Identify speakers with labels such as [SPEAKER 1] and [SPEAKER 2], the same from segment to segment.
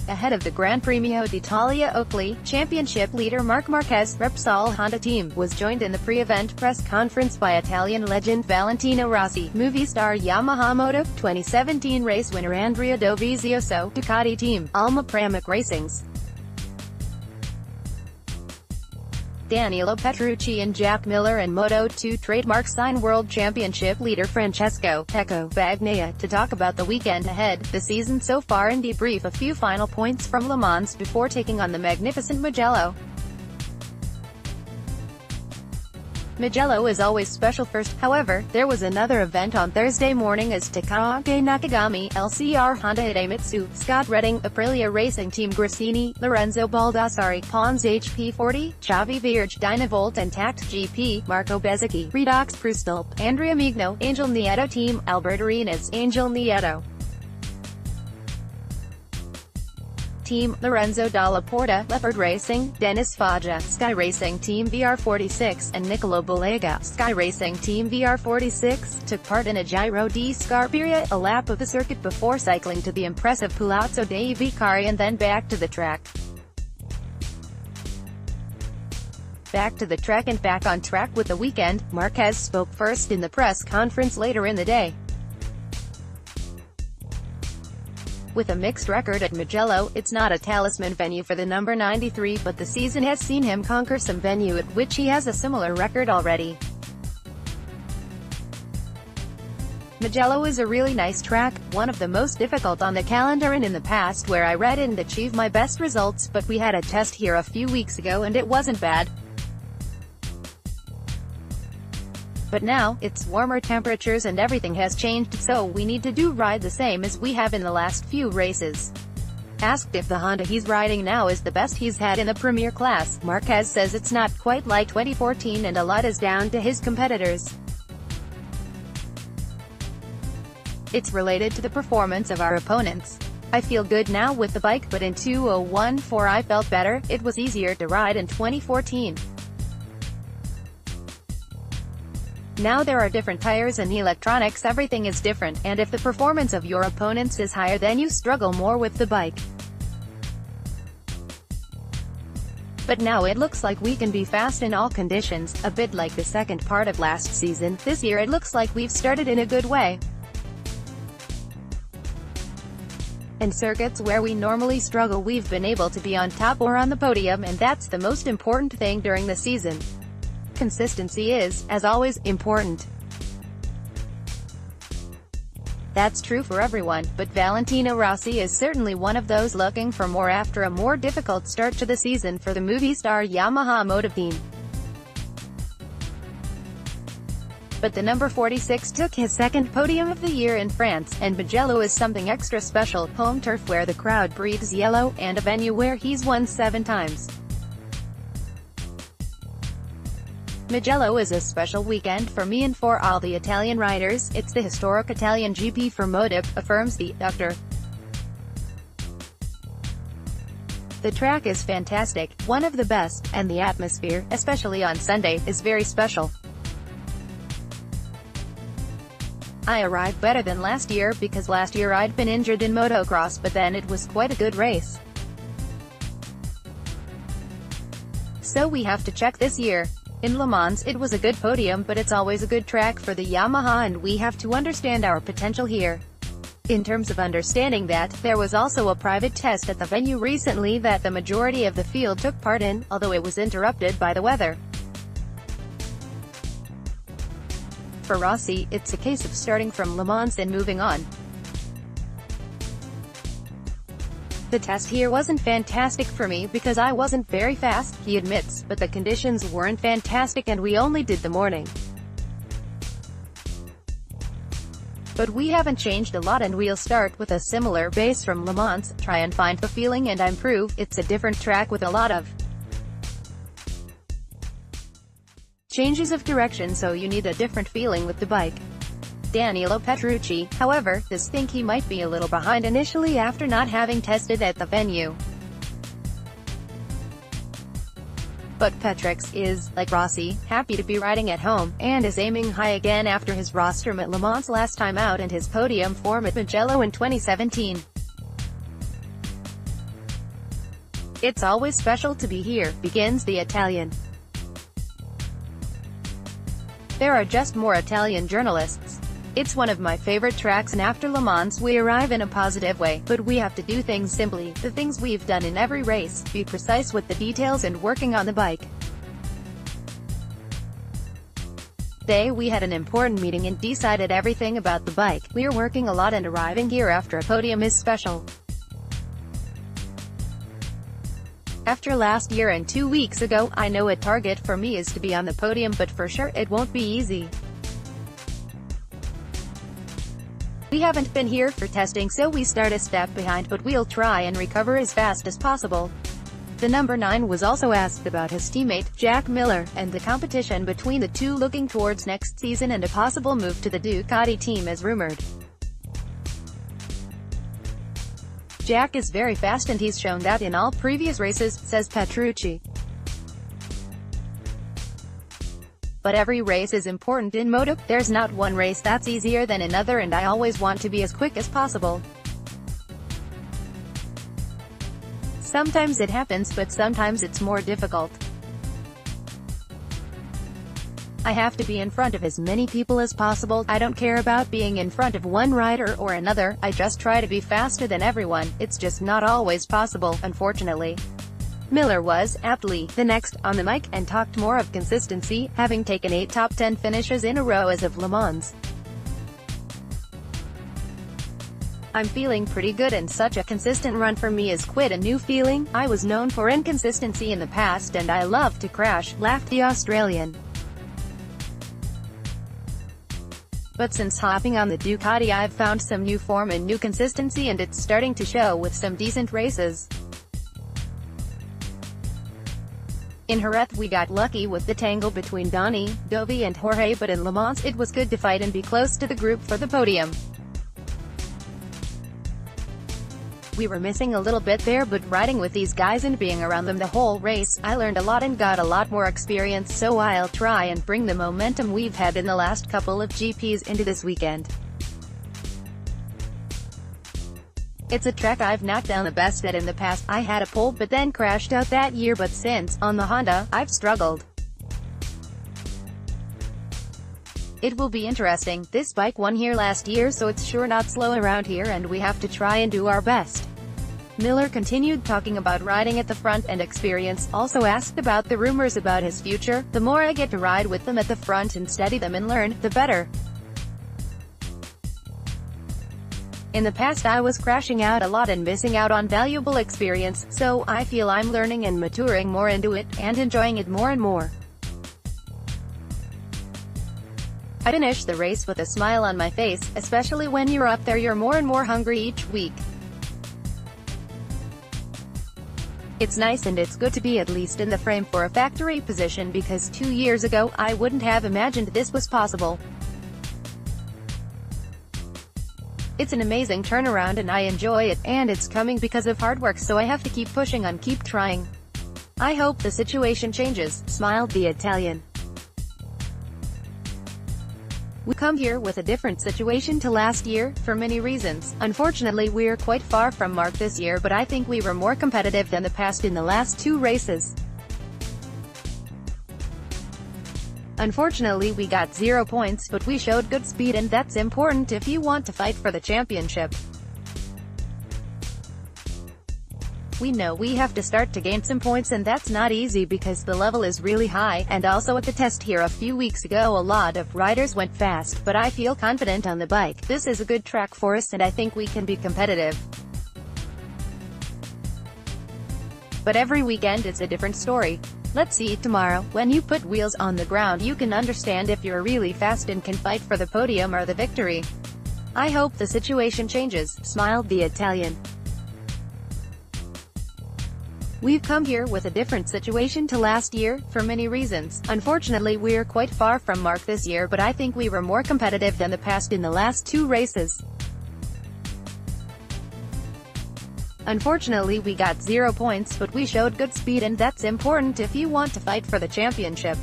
[SPEAKER 1] Ahead of the Gran Premio d'Italia Oakley, championship leader Marc Marquez, Repsol Honda Team, was joined in the pre-event press conference by Italian legend Valentino Rossi, Movistar Yamaha MotoGP 2017 race winner Andrea Dovizioso, Ducati Team, Alma Pramac Racing's Danilo, Petrucci and Jack Miller, and Moto2 trademark sign world championship leader Francesco Pecco Bagnaia, to talk about the weekend ahead, the season so far, and debrief a few final points from Le Mans before taking on the magnificent Mugello. Mugello is always special first, however, there was another event on Thursday morning as Takage Nakagami, LCR Honda Idemitsu, Scott Redding, Aprilia Racing Team Grassini, Lorenzo Baldassari, Pons HP40, Xavi Vierge, Dynavolt and Tact GP, Marco Bezzecchi, Redox Prustalp, Andrea Migno, Angel Nieto Team, Alberto Arenas, Angel Nieto Team, Lorenzo Dalla Porta, Leopard Racing, Dennis Foggia, Sky Racing Team VR46, and Nicolo Balega, Sky Racing Team VR46, took part in a Giro di Scarperia, a lap of the circuit before cycling to the impressive Palazzo dei Vicari and then back to the track. Back to the track and back on track with the weekend. Marquez spoke first in the press conference later in the day. With a mixed record at Mugello, it's not a talisman venue for the number 93, but the season has seen him conquer some venue at which he has a similar record already. Mugello is a really nice track, one of the most difficult on the calendar, and in the past where I didn't achieve my best results, but we had a test here a few weeks ago and it wasn't bad. But now, it's warmer temperatures and everything has changed, so we need to ride the same as we have in the last few races. Asked if the Honda he's riding now is the best he's had in the Premier class, Marquez says it's not quite like 2014 and a lot is down to his competitors. It's related to the performance of our opponents. I feel good now with the bike, but in 2014 I felt better, it was easier to ride in 2014. Now there are different tires and electronics, everything is different, and if the performance of your opponents is higher then you struggle more with the bike. But now it looks like we can be fast in all conditions, a bit like the second part of last season. This year it looks like we've started in a good way. In circuits where we normally struggle we've been able to be on top or on the podium, and that's the most important thing during the season. Consistency is, as always, important. That's true for everyone, but Valentino Rossi is certainly one of those looking for more after a more difficult start to the season for the Movistar Yamaha MotoGP team. But the number 46 took his second podium of the year in France, and Mugello is something extra special, home turf where the crowd breathes yellow, and a venue where he's won 7 times. Mugello is a special weekend for me and for all the Italian riders. It's the historic Italian GP for MotoGP, affirms the Dr. The track is fantastic, one of the best, and the atmosphere, especially on Sunday, is very special. I arrived better than last year because last year I'd been injured in motocross, but then it was quite a good race. So we have to check this year. In Le Mans it was a good podium, but it's always a good track for the Yamaha and we have to understand our potential here. In terms of understanding that, there was also a private test at the venue recently that the majority of the field took part in, although it was interrupted by the weather. For Rossi, it's a case of starting from Le Mans and moving on. The test here wasn't fantastic for me because I wasn't very fast, he admits, but the conditions weren't fantastic and we only did the morning. But we haven't changed a lot and we'll start with a similar base from Le Mans, try and find the feeling and improve. It's a different track with a lot of changes of direction, so you need a different feeling with the bike. Danilo Petrucci, however, does think he might be a little behind initially after not having tested at the venue. But Petrux is, like Rossi, happy to be riding at home, and is aiming high again after his rostrum at Le Mans last time out and his podium form at Mugello in 2017. It's always special to be here, begins the Italian. There are just more Italian journalists. It's one of my favorite tracks, and after Le Mans we arrive in a positive way, but we have to do things simply, the things we've done in every race, be precise with the details and working on the bike. Today we had an important meeting and decided everything about the bike. We're working a lot and arriving here after a podium is special. After last year and 2 weeks ago, I know a target for me is to be on the podium, but for sure it won't be easy. We haven't been here for testing, so we start a step behind, but we'll try and recover as fast as possible. The number 9 was also asked about his teammate, Jack Miller, and the competition between the two looking towards next season and a possible move to the Ducati team as rumored. Jack is very fast and he's shown that in all previous races, says Petrucci. But every race is important in Moto. There's not one race that's easier than another, and I always want to be as quick as possible. Sometimes it happens, but sometimes it's more difficult. I have to be in front of as many people as possible. I don't care about being in front of one rider or another, I just try to be faster than everyone. It's just not always possible, unfortunately. Miller was, aptly, the next on the mic, and talked more of consistency, having taken 8 top 10 finishes in a row as of Le Mans. I'm feeling pretty good, and such a consistent run for me is quite a new feeling. I was known for inconsistency in the past and I love to crash, laughed the Australian. But since hopping on the Ducati I've found some new form and new consistency, and it's starting to show with some decent races. In Jerez we got lucky with the tangle between Donny, Dovi and Jorge, but in Le Mans it was good to fight and be close to the group for the podium. We were missing a little bit there, but riding with these guys and being around them the whole race, I learned a lot and got a lot more experience, so I'll try and bring the momentum we've had in the last couple of GPs into this weekend. It's a track I've not done the best at in the past. I had a pole but then crashed out that year, but since, on the Honda, I've struggled. It will be interesting. This bike won here last year, so it's sure not slow around here, and we have to try and do our best. Miller continued talking about riding at the front and experience, also asked about the rumors about his future. The more I get to ride with them at the front and study them and learn, the better. In the past I was crashing out a lot and missing out on valuable experience, so I feel I'm learning and maturing more into it, and enjoying it more and more. I finished the race with a smile on my face, especially when you're up there you're more and more hungry each week. It's nice and it's good to be at least in the frame for a factory position, because 2 years ago, I wouldn't have imagined this was possible. It's an amazing turnaround and I enjoy it, and it's coming because of hard work, so I have to keep pushing on, keep trying. I hope the situation changes, smiled the Italian. We come here with a different situation to last year, for many reasons. Unfortunately we're quite far from Marc this year, but I think we were more competitive than the past in the last 2 races. Unfortunately we got 0 points, but we showed good speed, and that's important if you want to fight for the championship. We know we have to start to gain some points, and that's not easy because the level is really high, and also at the test here a few weeks ago a lot of riders went fast, but I feel confident on the bike. This is a good track for us and I think we can be competitive. But every weekend it's a different story. Let's see tomorrow. When you put wheels on the ground you can understand if you're really fast and can fight for the podium or the victory. I hope the situation changes, smiled the Italian. We've come here with a different situation to last year, for many reasons. Unfortunately we're quite far from Marc this year, but I think we were more competitive than the past in the last 2 races. Unfortunately we got 0 points, but we showed good speed, and that's important if you want to fight for the championship.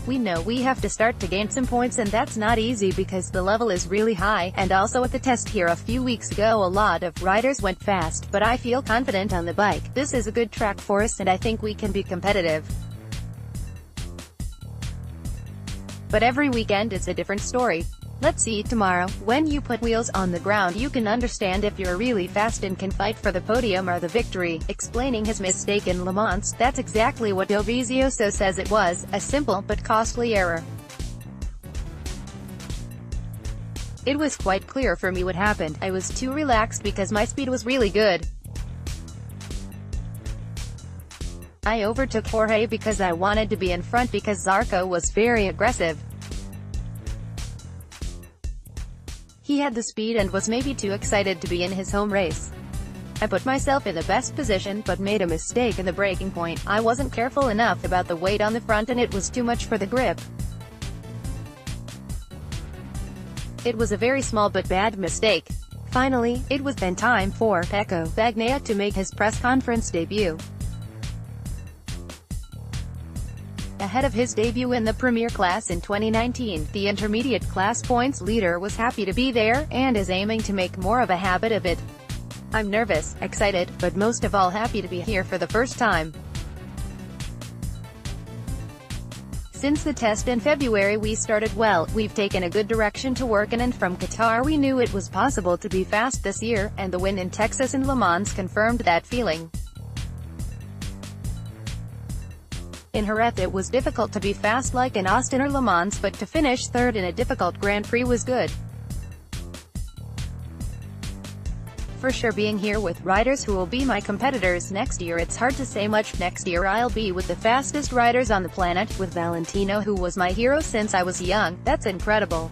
[SPEAKER 1] We know we have to start to gain some points, and that's not easy because the level is really high, and also at the test here a few weeks ago a lot of riders went fast, but I feel confident on the bike. This is a good track for us and I think we can be competitive. But every weekend it's a different story. Let's see tomorrow. When you put wheels on the ground you can understand if you're really fast and can fight for the podium or the victory. Explaining his mistake in Le Mans, that's exactly what Dovizioso says it was, a simple but costly error. It was quite clear for me what happened. I was too relaxed because my speed was really good. I overtook Jorge because I wanted to be in front because Zarco was very aggressive. He had the speed and was maybe too excited to be in his home race. I put myself in the best position but made a mistake in the braking point. I wasn't careful enough about the weight on the front and it was too much for the grip. It was a very small but bad mistake. Finally, it was then time for Pecco Bagnaia to make his press conference debut. Ahead of his debut in the Premier class in 2019, the intermediate class points leader was happy to be there, and is aiming to make more of a habit of it. I'm nervous, excited, but most of all happy to be here for the first time. Since the test in February we started well, we've taken a good direction to work in, and from Qatar we knew it was possible to be fast this year, and the win in Texas and Le Mans confirmed that feeling. In Jerez it was difficult to be fast like in Austin or Le Mans, but to finish third in a difficult Grand Prix was good. For sure being here with riders who will be my competitors next year, it's hard to say much. Next year I'll be with the fastest riders on the planet, with Valentino who was my hero since I was young. That's incredible.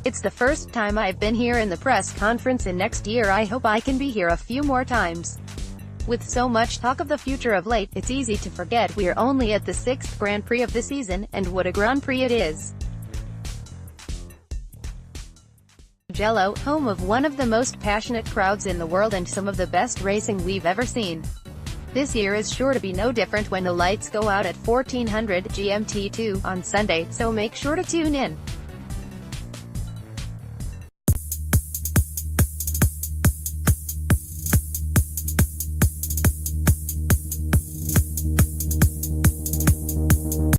[SPEAKER 1] It's the first time I've been here in the press conference, and next year I hope I can be here a few more times. With so much talk of the future of late, it's easy to forget we're only at the 6th Grand Prix of the season, and what a Grand Prix it is. Mugello, home of one of the most passionate crowds in the world and some of the best racing we've ever seen. This year is sure to be no different when the lights go out at 1400 GMT2 on Sunday, so make sure to tune in.